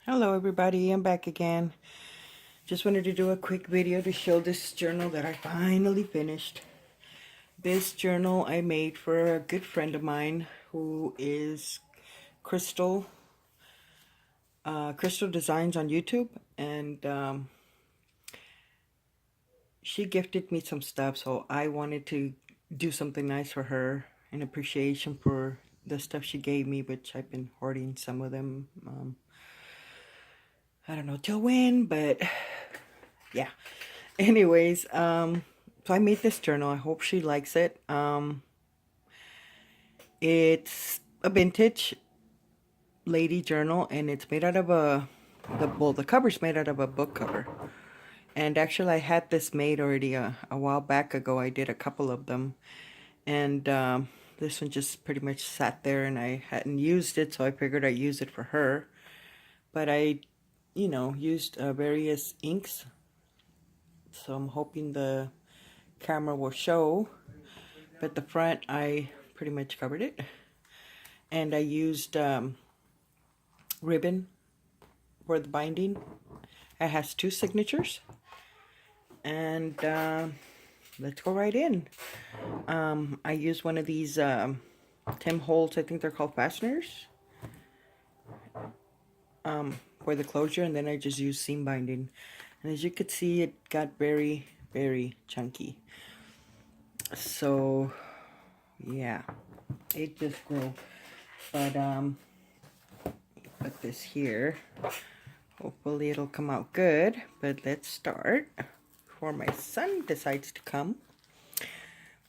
Hello everybody, I'm back again. Just wanted to do a quick video to show this journal that I finally finished. This journal I made for a good friend of mine who is Krystal Designs on YouTube, and she gifted me some stuff, so I wanted to do something nice for her in appreciation for the stuff she gave me, which I've been hoarding some of them. I don't know till when, but yeah. Anyways, so I made this journal. I hope she likes it. It's a vintage lady journal, and it's made out of the cover's made out of a book cover. And actually, I had this made already a while back ago. I did a couple of them, and this one just pretty much sat there, and I hadn't used it, so I figured I'd use it for her. But I, used various inks, so I'm hoping the camera will show. But the front, I pretty much covered it, and I used ribbon for the binding. It has two signatures, and let's go right in. I used one of these Tim Holtz, I think they're called fasteners, for the closure, and then I just used seam binding. And as you could see, it got very, very chunky. So yeah, it just grew. But put this here. Hopefully it'll come out good, but let's start before my son decides to come.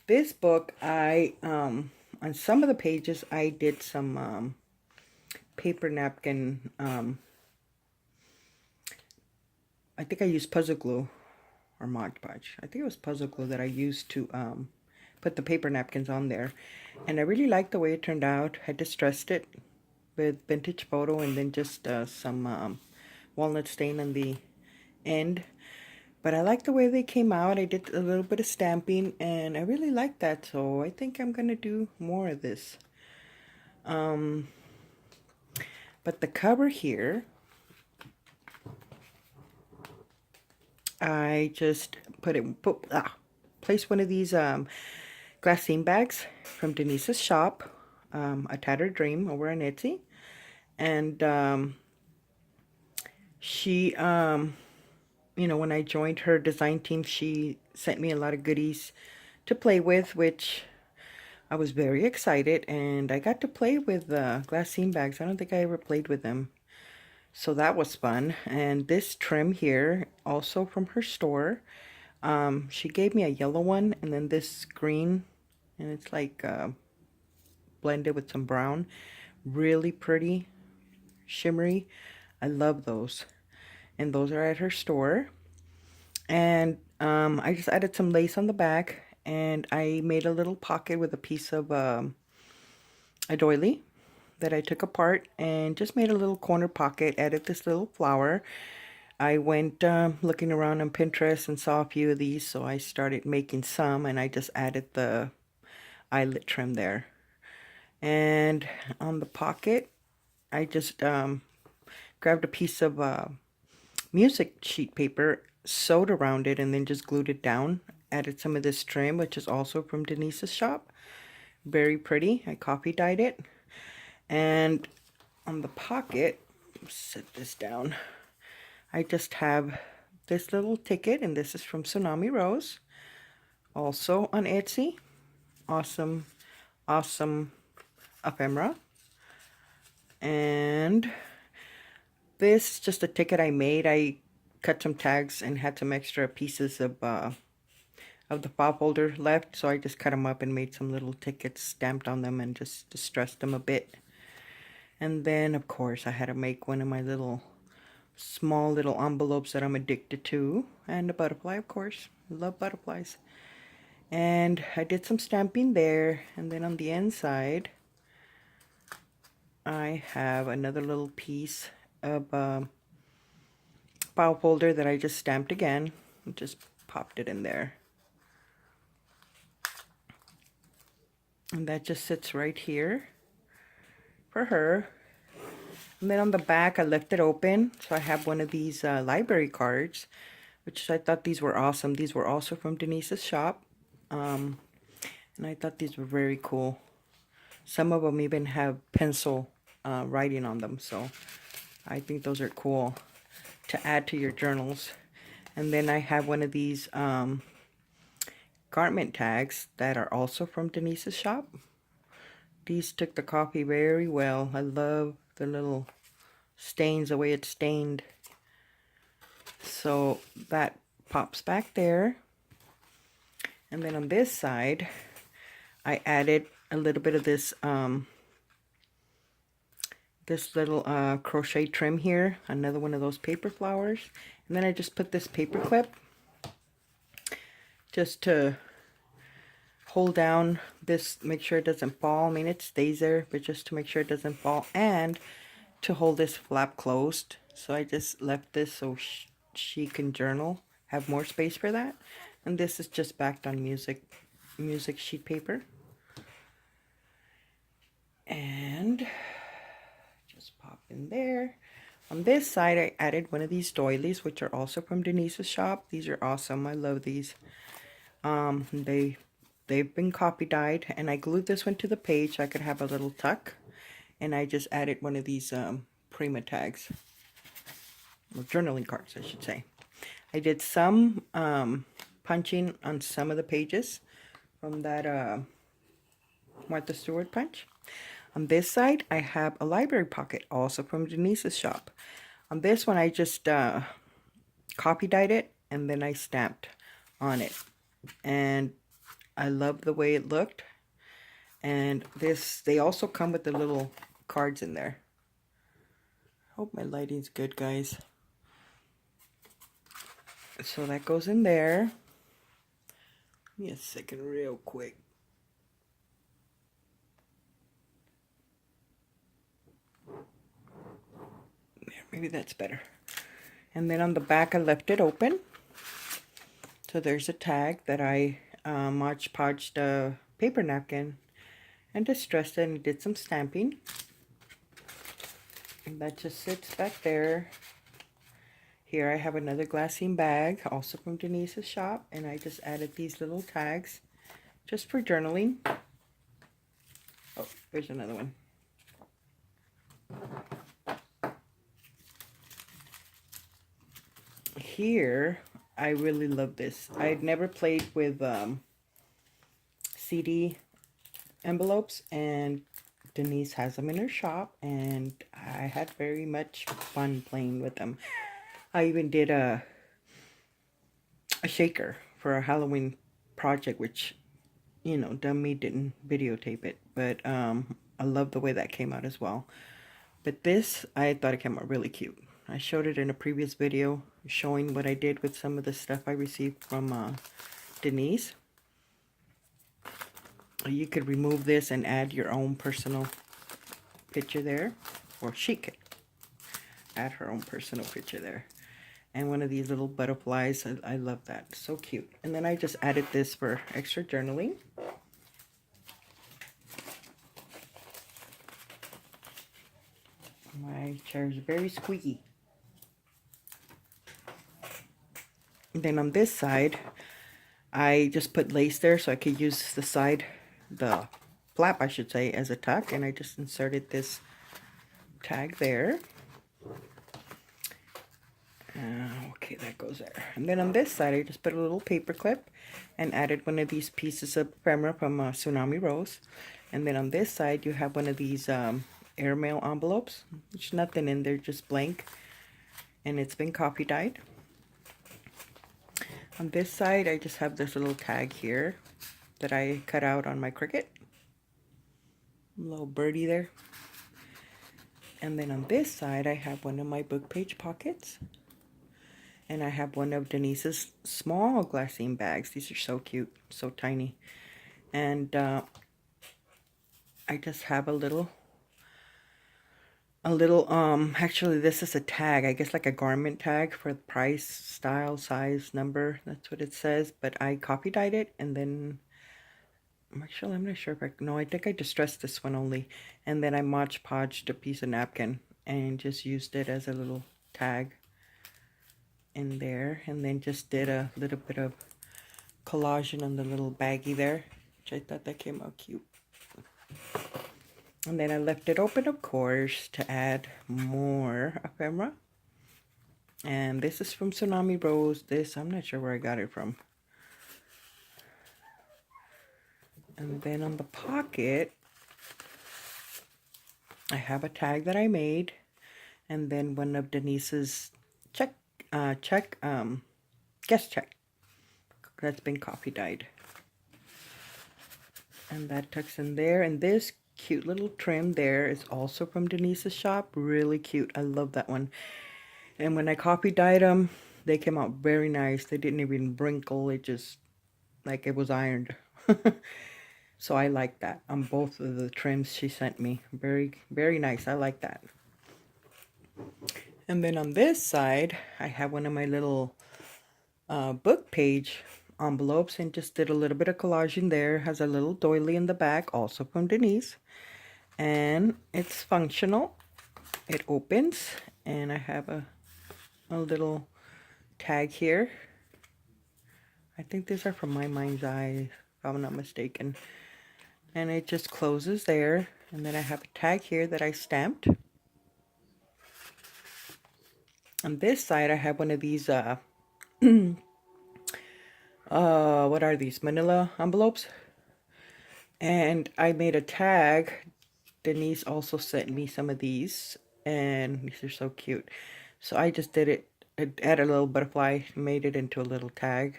This book, on some of the pages, I did some paper napkin, I think I used puzzle glue or Mod Podge. I think it was puzzle glue that I used to put the paper napkins on there. And I really liked the way it turned out. I distressed it with vintage photo and then just some walnut stain on the end. But I like the way they came out. I did a little bit of stamping, and I really like that. So I think I'm going to do more of this. But the cover here, I just placed one of these glassine bags from Denise's shop, A Tattered Dream, over on Etsy. And she, when I joined her design team, she sent me a lot of goodies to play with, which I was very excited. And I got to play with glassine bags. I don't think I ever played with them. So that was fun. And this trim here, also from her store. She gave me a yellow one and then this green. And it's like blended with some brown. Really pretty, shimmery. I love those. And those are at her store. And I just added some lace on the back. And I made a little pocket with a piece of a doily that I took apart and just made a little corner pocket, added this little flower. I went looking around on Pinterest and saw a few of these, so I started making some, and I just added the eyelet trim there. And on the pocket, I just grabbed a piece of music sheet paper, sewed around it, and then just glued it down. Added some of this trim, which is also from Denise's shop. Very pretty. I coffee dyed it. And on the pocket, set this down, I just have this little ticket, and this is from Tsunami Rose, also on Etsy. Awesome, awesome ephemera. And this is just a ticket I made. I cut some tags and had some extra pieces of the file folder left, so I just cut them up and made some little tickets, stamped on them, and just distressed them a bit. And then, of course, I had to make one of my small little envelopes that I'm addicted to. And a butterfly, of course. I love butterflies. And I did some stamping there. And then on the inside, I have another little piece of file folder that I just stamped again. Just popped it in there. And that just sits right here for her. And then on the back, I left it open. So I have one of these library cards, which I thought these were awesome. These were also from Denise's shop. And I thought these were very cool. Some of them even have pencil writing on them. So I think those are cool to add to your journals. And then I have one of these garment tags that are also from Denise's shop. These took the coffee very well. I love the little stains, the way it's stained. So that pops back there. And then on this side, I added a little bit of this this little crochet trim here, another one of those paper flowers. And then I just put this paper clip just to hold down this, make sure it doesn't fall. I mean, it stays there, but just to make sure it doesn't fall, and to hold this flap closed. So I just left this so she can journal, have more space for that. And this is just backed on music sheet paper. And just pop in there. On this side, I added one of these doilies, which are also from Denise's shop. These are awesome. I love these. They've been copy dyed, and I glued this one to the page so I could have a little tuck. And I just added one of these Prima tags, or journaling cards, I should say. I did some punching on some of the pages from that Martha Stewart punch. On this side, I have a library pocket, also from Denise's shop. On this one, I just copy dyed it, and then I stamped on it. And I love the way it looked. And this, they also come with the little cards in there. Hope my lighting's good, guys. So that goes in there. Give me a second real quick. There, maybe that's better. And then on the back, I left it open. So there's a tag that I Mod Podged a paper napkin and distressed it and did some stamping. And that just sits back there. Here I have another glassine bag, also from Denise's shop, and I just added these little tags just for journaling. Oh, there's another one. Here, I really love this. I'd never played with CD envelopes, and Denise has them in her shop, and I had very much fun playing with them. I even did a shaker for a Halloween project, which, you know, dummy didn't videotape it, but I love the way that came out as well. But this, I thought it came out really cute. I showed it in a previous video showing what I did with some of the stuff I received from Denise. You could remove this and add your own personal picture there, or she could add her own personal picture there. And one of these little butterflies, I love that, so cute. And then I just added this for extra journaling. My chair is very squeaky. And then on this side, I just put lace there so I could use the side, the flap I should say, as a tuck, and I just inserted this tag there. Okay, that goes there. And then on this side, I just put a little paper clip and added one of these pieces of ephemera from Tsunami Rose. And then on this side, you have one of these airmail envelopes. There's nothing in there, just blank. And it's been copy dyed. On this side, I just have this little tag here that I cut out on my Cricut. A little birdie there. And then on this side, I have one of my book page pockets. And I have one of Denise's small glassine bags. These are so cute, so tiny. And I just have a little, actually this is a tag, I guess like a garment tag for the price, style, size, number. That's what it says. But I copy dyed it, and then, actually I'm not sure if no, I think I distressed this one only. And then I Mod Podged a piece of napkin and just used it as a little tag in there, and then just did a little bit of collaging on the little baggie there, which I thought that came out cute. And then I left it open, of course, to add more ephemera. And this is from Tsunami Rose. This, I'm not sure where I got it from. And then on the pocket, I have a tag that I made. And then one of Denise's guest check that's been coffee dyed. And that tucks in there. And this cute little trim there is also from Denise's shop. Really cute. I love that one. And when I coffee dyed them, they came out very nice. They didn't even wrinkle. It just, like it was ironed. So I like that on both of the trims she sent me. Very, very nice. I like that. And then on this side, I have one of my little book page envelopes and just did a little bit of collage in there. Has a little doily in the back, also from Denise. And it's functional. It opens, and I have a little tag here. I think these are from My Mind's Eye, if I'm not mistaken. And it just closes there. And then I have a tag here that I stamped. On this side, I have one of these, what are these, manila envelopes? And I made a tag. Denise also sent me some of these, and these are so cute. So I just did it, added a little butterfly, made it into a little tag.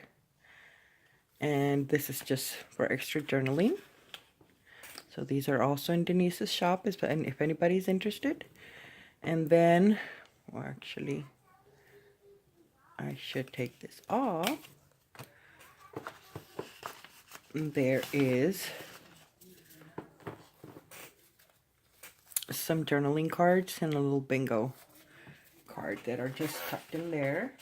And this is just for extra journaling. So these are also in Denise's shop, if anybody's interested. And then, well, actually, I should take this off. There is some journaling cards and a little bingo card that are just tucked in there.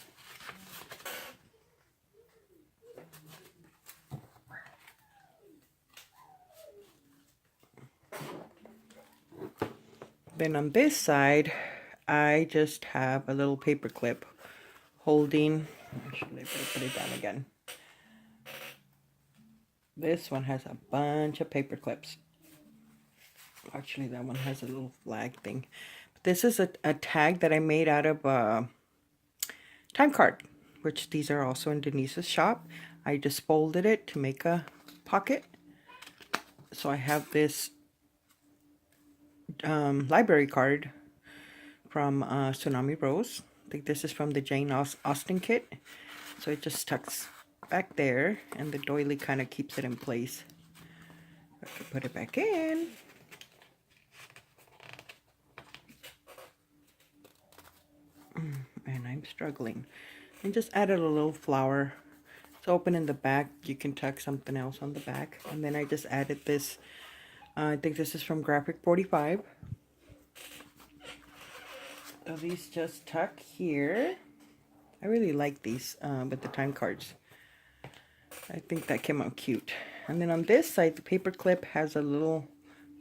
Then on this side, I just have a little paper clip holding, actually put it down again. This one has a bunch of paper clips. Actually, that one has a little flag thing. But this is a tag that I made out of time card, which these are also in Denise's shop. I just folded it to make a pocket. So I have this library card from Tsunami Rose. I think this is from the Jane Austen kit. So it just tucks back there, and the doily kind of keeps it in place. I can put it back in. And I'm struggling. And just added a little flower. It's open in the back. You can tuck something else on the back. And then I just added this. I think this is from Graphic 45. So these just tuck here. I really like these with the time cards. I think that came out cute. And then on this side, the paper clip has a little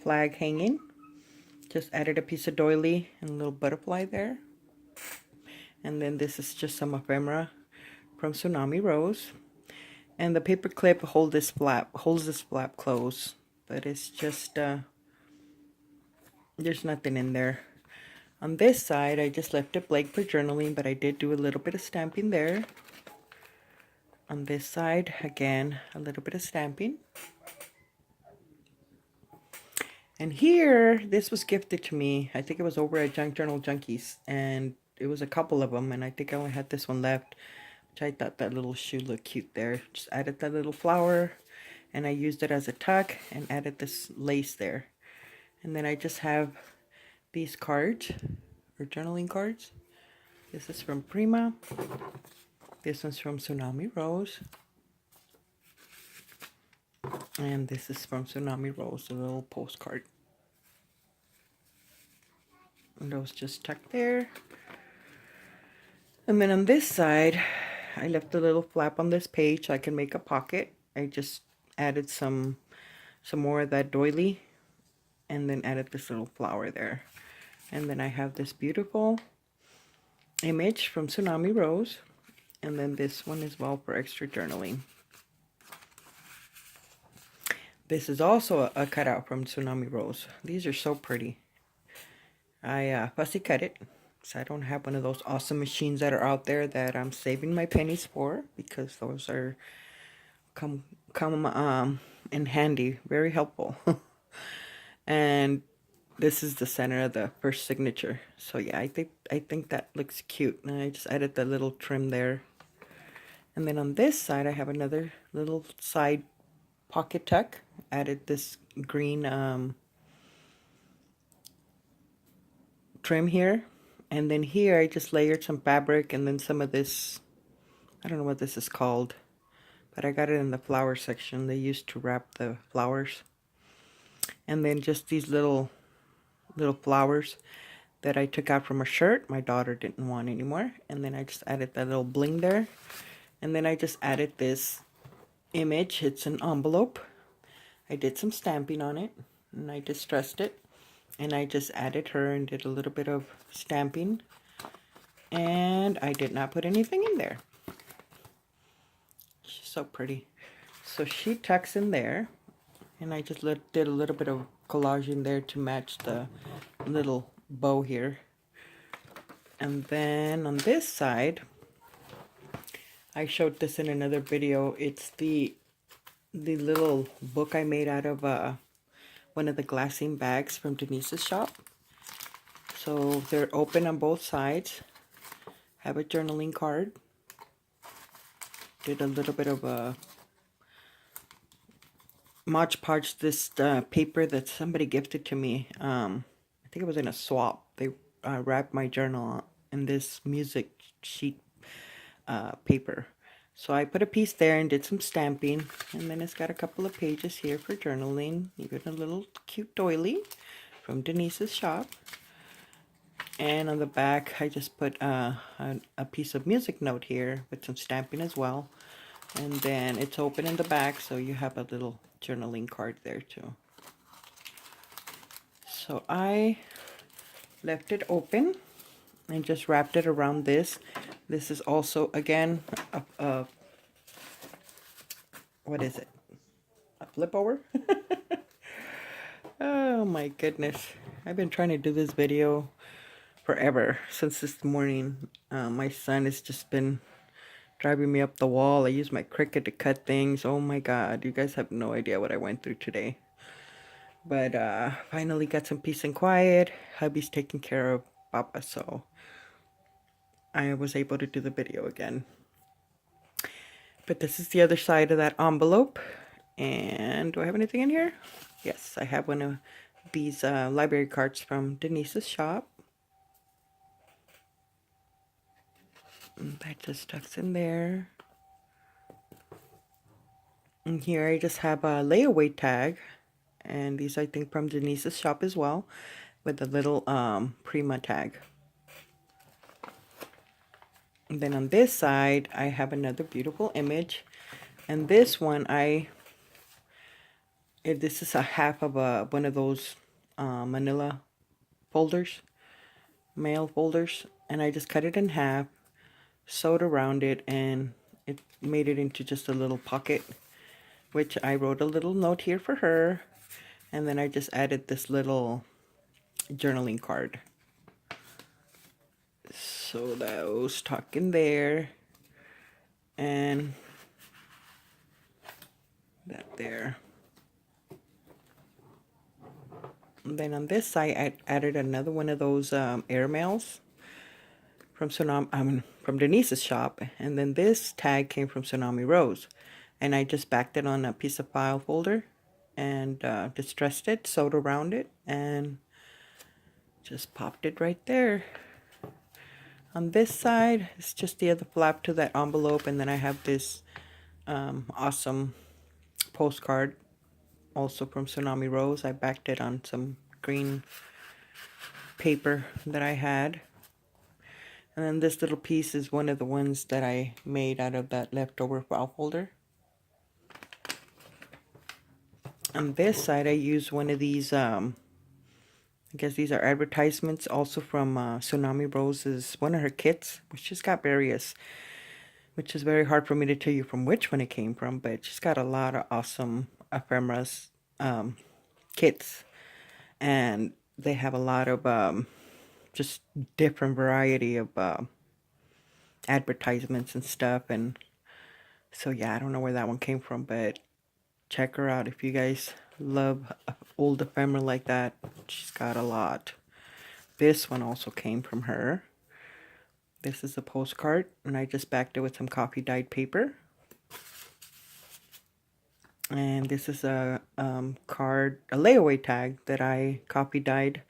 flag hanging. Just added a piece of doily and a little butterfly there. And then this is just some ephemera from Tsunami Rose. And the paper clip holds this flap closed. But it's just, there's nothing in there. On this side, I just left it blank for journaling, but I did do a little bit of stamping there. On this side, again, a little bit of stamping. And here, this was gifted to me. I think it was over at Junk Journal Junkies, and it was a couple of them, and I think I only had this one left, which I thought that little shoe looked cute there. Just added that little flower, and I used it as a tuck and added this lace there. And then I just have these cards, or journaling cards. This is from Prima. This one's from Tsunami Rose. And this is from Tsunami Rose, a little postcard. And those just tucked there. And then on this side, I left a little flap on this page so I can make a pocket. I just added some more of that doily, and then added this little flower there. And then I have this beautiful image from Tsunami Rose. And then this one as well for extra journaling. This is also a cutout from Tsunami Rose. These are so pretty. I fussy cut it. So I don't have one of those awesome machines that are out there that I'm saving my pennies for, because those are come in handy, very helpful. And this is the center of the first signature. So yeah, I think that looks cute. And I just added the little trim there. And then on this side I have another little side pocket tuck. Added this green trim here. And then here I just layered some fabric and then some of this, I don't know what this is called, but I got it in the flower section. They used to wrap the flowers. And then just these little flowers that I took out from a shirt my daughter didn't want anymore. And then I just added that little bling there. And then I just added this image. It's an envelope. I did some stamping on it and I distressed it. And I just added her and did a little bit of stamping. And I did not put anything in there. She's so pretty. So she tucks in there. And I just did a little bit of collage in there to match the little bow here. And then on this side, I showed this in another video. It's the little book I made out of one of the glassine bags from Denise's shop. So they're open on both sides. Have a journaling card. Did a little bit of a Mod Podge, this paper that somebody gifted to me. I think it was in a swap. They wrapped my journal in this music sheet paper. So I put a piece there and did some stamping. And then it's got a couple of pages here for journaling. Even a little cute doily from Denise's shop. And on the back, I just put a piece of music note here with some stamping as well. And then it's open in the back, so you have a little journaling card there too. So I left it open and just wrapped it around this. This is also, again, what is it? A flip over? Oh my goodness. I've been trying to do this video forever, since this morning. My son has just been driving me up the wall. I use my Cricut to cut things. Oh my god, you guys have no idea what I went through today. But finally got some peace and quiet. Hubby's taking care of Papa, so I was able to do the video again. But this is the other side of that envelope. And do I have anything in here? Yes, I have one of these library cards from Denise's shop. And that just tucks in there. And here I just have a layaway tag. And these I think from Denise's shop as well. With a little Prima tag. And then on this side, I have another beautiful image. And this one, this is a half of one of those manila folders, mail folders. And I just cut it in half, sewed around it, and it made it into just a little pocket, which I wrote a little note here for her. And then I just added this little journaling card. So those tuck in there, and that there. And then on this side, I added another one of those air mails from from Denise's shop, and then this tag came from Tsunami Rose, and I just backed it on a piece of file folder, and distressed it, sewed around it, and just popped it right there. On this side, it's just the other flap to that envelope, and then I have this awesome postcard, also from Tsunami Rose. I backed it on some green paper that I had. And then this little piece is one of the ones that I made out of that leftover file folder. On this side, I used one of these I guess these are advertisements also from Tsunami Rose's, one of her kits, which she's got various, which is very hard for me to tell you from which one it came from, but she's got a lot of awesome ephemeras kits, and they have a lot of just different variety of advertisements and stuff. And so yeah, I don't know where that one came from, but check her out if you guys love old ephemera like that. She's got a lot. This one also came from her. This is a postcard, and I just backed it with some coffee dyed paper. And this is a card, a layaway tag that I coffee dyed.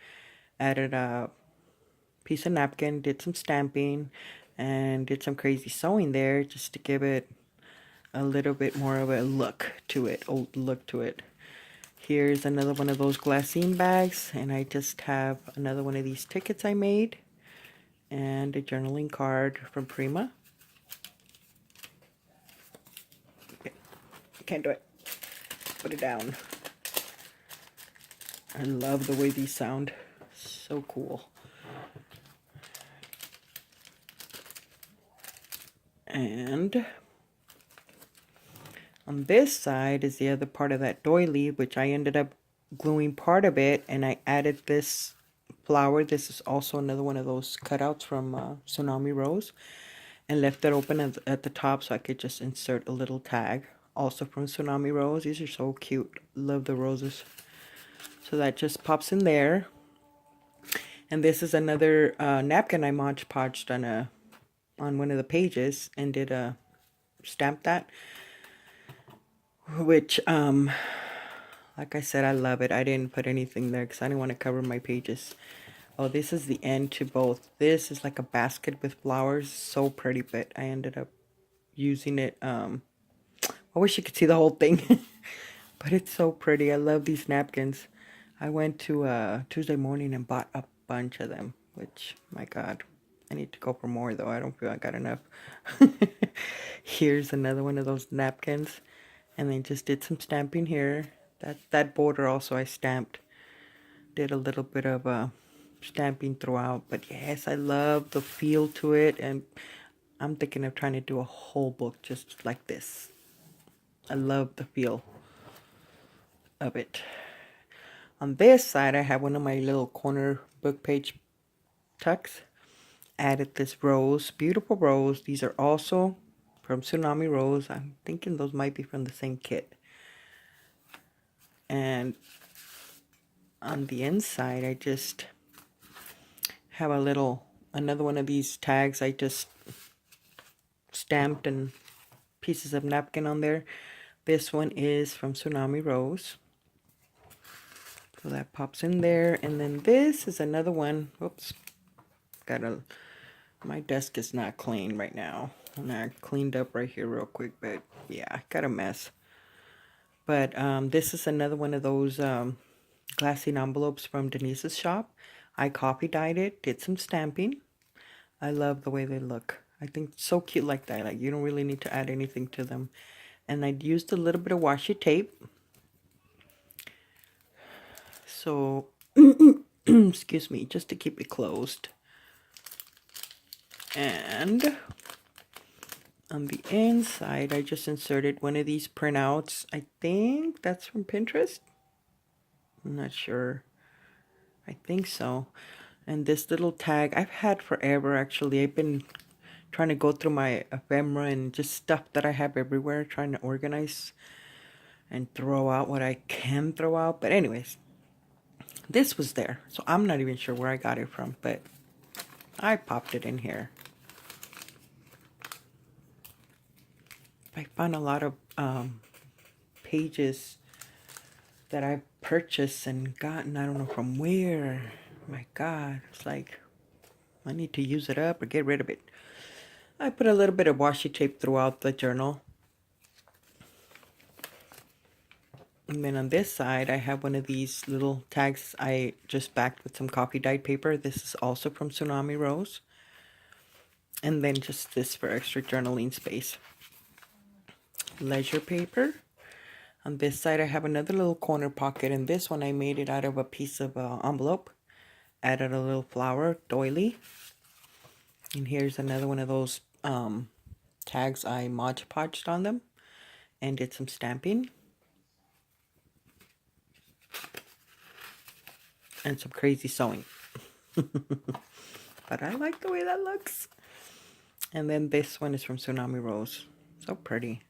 Added a piece of napkin, did some stamping, and did some crazy sewing there just to give it a little bit more of a look to it, old look to it. Here's another one of those glassine bags, and I just have another one of these tickets I made, and a journaling card from Prima. Okay. Can't do it. Put it down. I love the way these sound. So cool. And on this side is the other part of that doily, which I ended up gluing part of it, and I added this flower. This is also another one of those cutouts from Tsunami Rose, and left it open at the top so I could just insert a little tag, also from Tsunami Rose. These are so cute. Love the roses. So that just pops in there. And this is another napkin I Mod Podged on one of the pages and did a stamp that, which like I said, I love it. I didn't put anything there because I didn't want to cover my pages. Oh, this is the end to both. This is like a basket with flowers, so pretty, but I ended up using it. I wish you could see the whole thing, but it's so pretty. I love these napkins. I went to Tuesday morning and bought a bunch of them, which, my God, I need to go for more though. I don't feel I got enough. Here's another one of those napkins, and then just did some stamping here. That border also I stamped. Did a little bit of stamping throughout, but yes, I love the feel to it, and I'm thinking of trying to do a whole book just like this. I love the feel of it. On this side, I have one of my little corner book page tucks. Added this rose, beautiful rose. These are also from Tsunami Rose. I'm thinking those might be from the same kit. And on the inside, I just have another one of these tags I just stamped and pieces of napkin on there. This one is from Tsunami Rose. So that pops in there. And then this is another one. Oops. My desk is not clean right now. And I cleaned up right here real quick, but yeah, got a mess. But this is another one of those glassine envelopes from Denise's shop. I coffee dyed it, did some stamping. I love the way they look. I think it's so cute like that. Like, you don't really need to add anything to them. And I used a little bit of washi tape. So, excuse me, just to keep it closed. And on the inside, I just inserted one of these printouts. I think that's from Pinterest. I'm not sure. I think so. And this little tag I've had forever, actually. I've been trying to go through my ephemera and just stuff that I have everywhere, trying to organize and throw out what I can throw out. But anyways, this was there. So I'm not even sure where I got it from, but I popped it in here. I found a lot of pages that I've purchased and gotten, I don't know from where. My God, it's like I need to use it up or get rid of it. I put a little bit of washi tape throughout the journal. And then on this side, I have one of these little tags I just backed with some coffee dyed paper. This is also from Tsunami Rose. And then just this for extra journaling space. Leisure paper. On this side, I have another little corner pocket, and this one I made it out of a piece of envelope. Added a little flower doily. And here's another one of those tags I Mod Podged on them and did some stamping. And some crazy sewing. But I like the way that looks. And then this one is from Tsunami Rose. So pretty.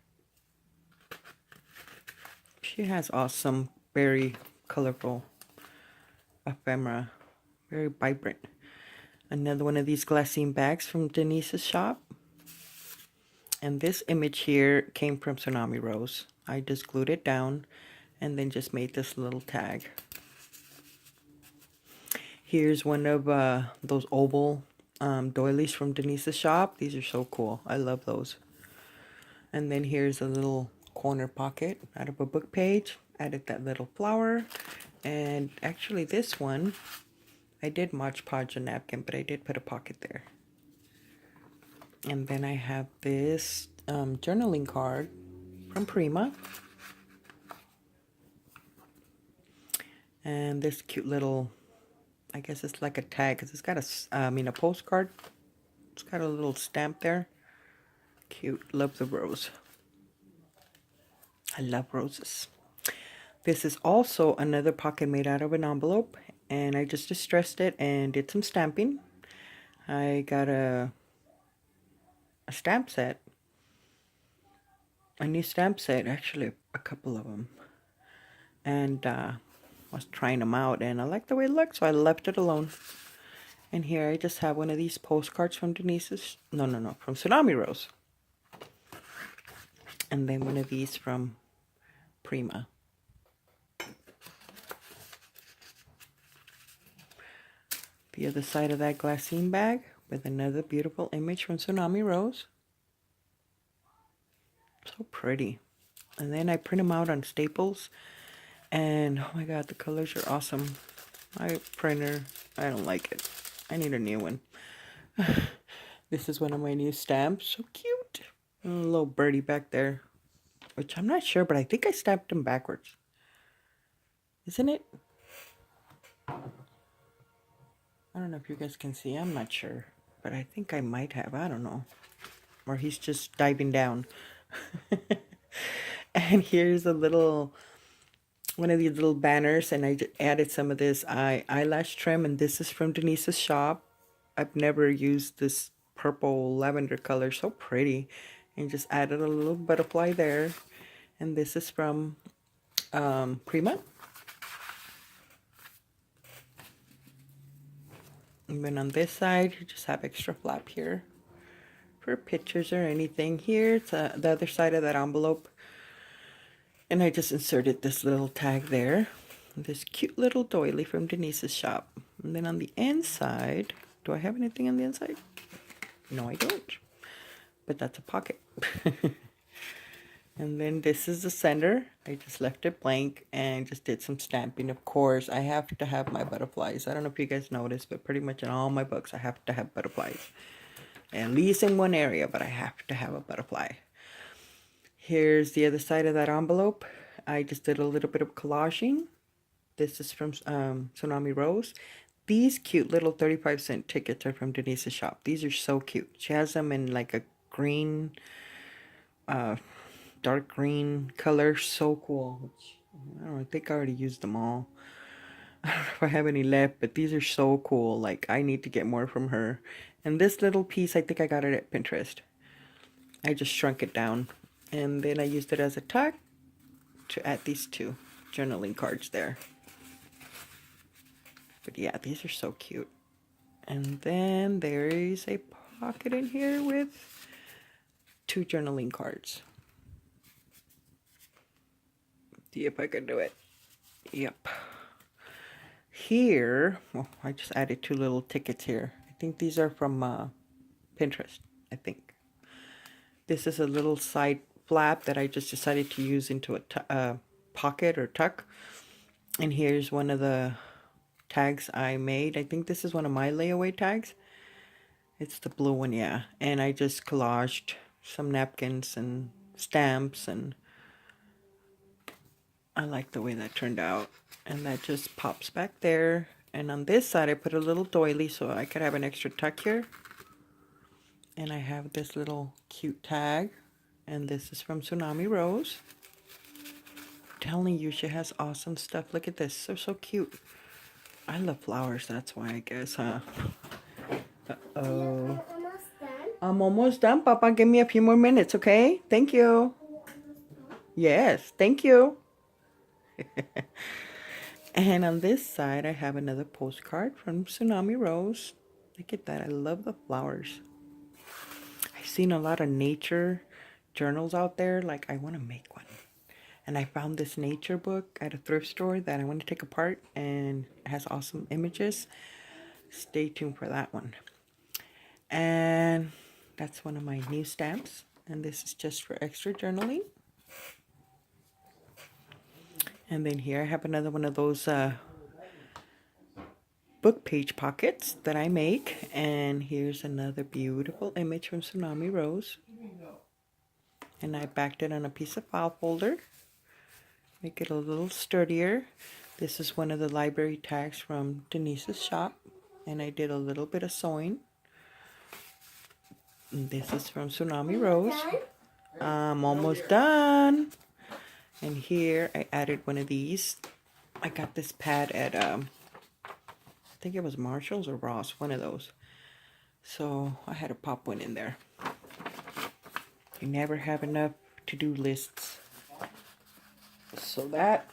She has awesome, very colorful ephemera. Very vibrant. Another one of these glassine bags from Denise's shop. And this image here came from Tsunami Rose. I just glued it down and then just made this little tag. Here's one of those oval doilies from Denise's shop. These are so cool. I love those. And then here's a little corner pocket out of a book page. Added that little flower. And actually this one, I did Mod Podge a napkin, but I did put a pocket there. And then I have this journaling card from Prima. And this cute little, I guess it's like a tag, because it's got a postcard. It's got a little stamp there. Cute. Love the rose. I love roses. This is also another pocket made out of an envelope. And I just distressed it and did some stamping. I got a stamp set. A new stamp set, actually a couple of them. And was trying them out and I like the way it looks, so I left it alone. And here I just have one of these postcards from Denise's, from Tsunami Rose. And then one of these from Prima. The other side of that glassine bag with another beautiful image from Tsunami Rose. So pretty. And then I print them out on staples. And oh my god, the colors are awesome. My printer, I don't like it. I need a new one. This is one of my new stamps. So cute. A little birdie back there. Which I'm not sure, but I think I stamped them backwards. Isn't it? I don't know if you guys can see. I'm not sure. But I think I might have. I don't know. Or he's just diving down. And here's a little, one of these little banners. And I added some of this eyelash trim. And this is from Denise's shop. I've never used this purple lavender color. So pretty. And just added a little butterfly there. And this is from Prima. And then on this side, you just have extra flap here for pictures or anything. Here, it's the other side of that envelope. And I just inserted this little tag there. This cute little doily from Denise's shop. And then on the inside, do I have anything on the inside? No, I don't. But that's a pocket. And then this is the center. I just left it blank and just did some stamping. Of course, I have to have my butterflies. I don't know if you guys noticed, but pretty much in all my books, I have to have butterflies. At least in one area, but I have to have a butterfly. Here's the other side of that envelope. I just did a little bit of collaging. This is from Tsunami Rose. These cute little 35-cent tickets are from Denise's shop. These are so cute. She has them in like a green, dark green color. So cool. I don't know, I think I already used them all. I don't know if I have any left, but these are so cool. Like, I need to get more from her. And this little piece, I think I got it at Pinterest. I just shrunk it down. And then I used it as a tuck to add these two journaling cards there. But yeah, these are so cute. And then there is a pocket in here with two journaling cards. See if I can do it. Yep. Here, well, I just added two little tickets here. I think these are from Pinterest, I think. This is a little side flap that I just decided to use into a pocket or tuck. And here's one of the tags I made. I think this is one of my layaway tags. It's the blue one, yeah. And I just collaged some napkins and stamps, and I like the way that turned out. And that just pops back there. And on this side, I put a little doily so I could have an extra tuck here. And I have this little cute tag. And this is from Tsunami Rose. I'm telling you, she has awesome stuff. Look at this. They're so cute. I love flowers. That's why, I guess, huh? Uh-oh. I'm almost done, Papa. Give me a few more minutes, okay? Thank you. Yes, thank you. And on this side, I have another postcard from Tsunami Rose. Look at that. I love the flowers. I've seen a lot of nature journals out there. Like, I want to make one. And I found this nature book at a thrift store that I want to take apart. And it has awesome images. Stay tuned for that one. And that's one of my new stamps. And this is just for extra journaling. And then here I have another one of those book page pockets that I make. And here's another beautiful image from Tsunami Rose. And I backed it on a piece of file folder. Make it a little sturdier. This is one of the library tags from Denise's shop. And I did a little bit of sewing. And this is from Tsunami Rose. I'm almost done. And here I added one of these. I got this pad at, I think it was Marshall's or Ross, one of those. So I had to pop one in there. You never have enough to-do lists. So that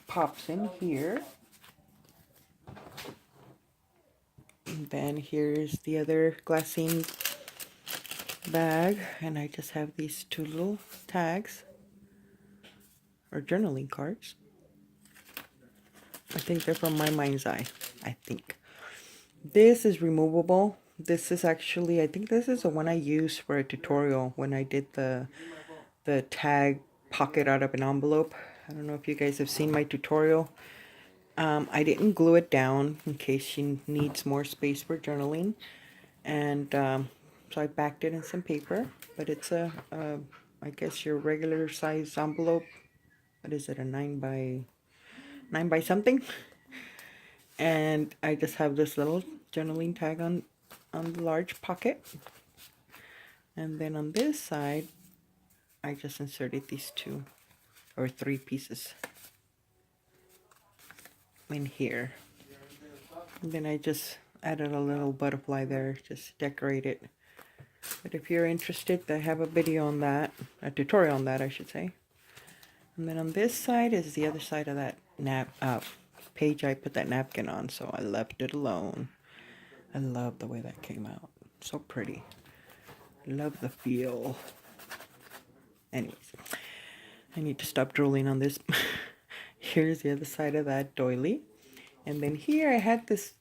pops in here. And then here's the other glassine bag. And I just have these two little tags. Or journaling cards. I think they're from My Mind's Eye. I think. This is removable. This is actually, I think this is the one I used for a tutorial when I did the tag pocket out of an envelope. I don't know if you guys have seen my tutorial. I didn't glue it down in case she needs more space for journaling. And so I backed it in some paper. But it's a I guess your regular size envelope. What is it, a 9 by something? And I just have this little journaling tag on the large pocket. And then on this side, I just inserted these 2 or 3 pieces in here. And then I just added a little butterfly there, just decorate it. But if you're interested, I have a video on that, a tutorial on that, I should say. And then on this side is the other side of that page I put that napkin on, so I left it alone. I love the way that came out. So pretty. Love the feel. Anyways, I need to stop drooling on this. Here's the other side of that doily. And then here I had this